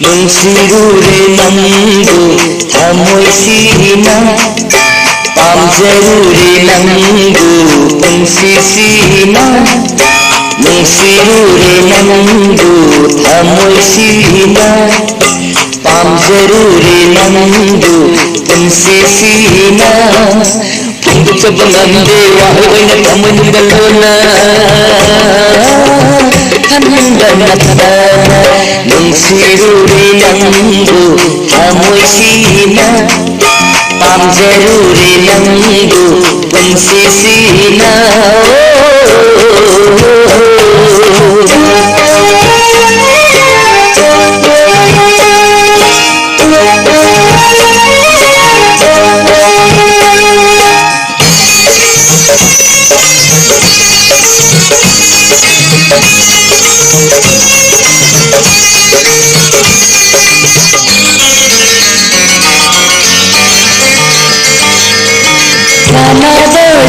ನುಂಸಿರುರೆ ನಂದು ಅಮೊಯ್ಸಿನ ಪಾಂಜರುರೆ ನಂದು ಉನ್ಸಿಸಿನ ನುಂಸಿರುರೆ ನಂದು ಅಮೊಯ್ಸಿನ ಪಾಂಜರುರೆ ನಂದು ಉನ್ಸಿಸಿನ ಪುಂಗುಚಬನಂದೆ ವಾಹವೈನ ಕಮನಿದಲೋನ ಕನ್ನಡನತನ ನುಂಸಿರುರೆ ನಂದು ಅಮೊಯ್ಸಿನ ಪಾಂಜರುರೆ ನಂದು ಉನ್ಸಿಸಿನ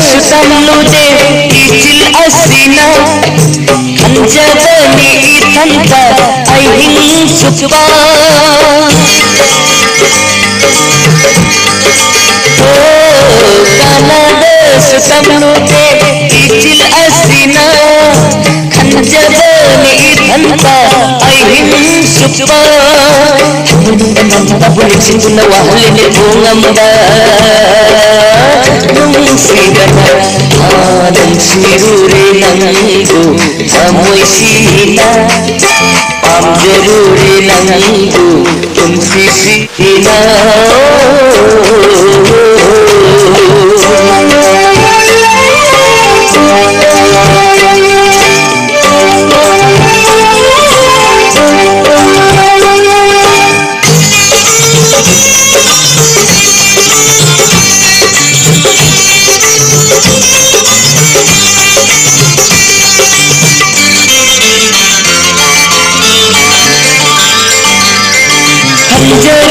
ಸುತ್ತಮುದೆ ಇಚಿಲ್ ಅಸಿನ ಅಂಜದನಿ ಇತಂತ ಐಹಿಂ ಸುಪ ಕನದ ಸುತ್ತಮುದೆ ಇಚಿಲ್ ಅಸಿನ ಅಂಜದನಿ ಇತಂತ ಐಹಿಂ ಸುಪ ನಂದ ಬುಳಿಸಿನ ವಾಹಲಿನೆ ಭೂಂಗಂದ ನುಂಸಿರುರೆ ನಂದು ಅಮೊಯ್ಸಿನ ಪಾಂಜರುರೆ ನಂದು ಉನ್ಸಿಸಿನ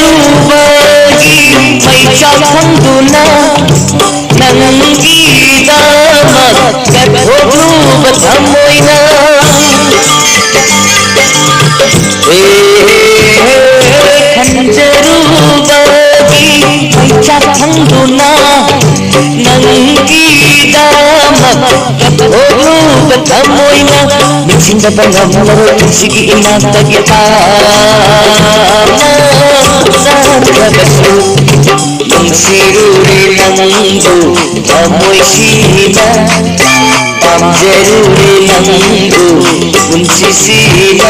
ಜರುವಾಗಿ ಮೈಚ ಸಂದುನ ನಂಗೀದ ಮಕ್ಕಳು ಬಸಮೋಯ್ನ ಜರುವಾಗಿ ಮೈಚ ಸಂದುನ ನಂಗೀದ ಮಕ್ಕಳು ಬಸಮೋಯ್ನ ಮಿಕ್ಸಿಂದ ಬಂಗಮ್ಮರು ಸಿಗಿನ ತಗಿತ ನುಂಸಿರುರೆ ನಂದು ಅಮೊಯ್ಸಿನ ಪಾಂಜರುರೆ ನಂದು ಉನ್ಸಿಸಿನ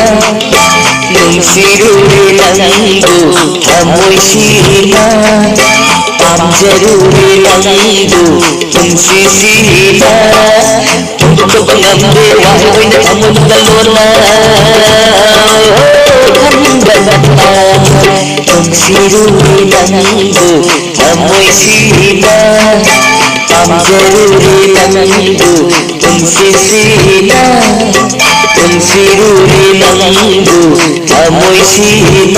ನುಂಸಿರುರೆ ನಂದು ಅಮೊಯ್ಸಿನ ಪಾಂಜರುರೆ ನಂದು ಉನ್ಸಿಸಿನ ಪುಂಗುಚಬನಂದೆ ವಾಹವೈನ ಕಮನಿದಲೋನ ನುಂಸಿರುರೆ ನಂದು ಅಮೊಯ್ಸಿನ ಪಾಂಜರುರೆ ನಂದು ಉನ್ಸಿಸಿನ ನುಂಸಿರುರೆ ನಂದು ಅಮೊಯ್ಸಿನ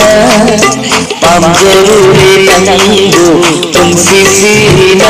ಪಾಂಜರುರೆ ನಂದು ಉನ್ಸಿಸಿನ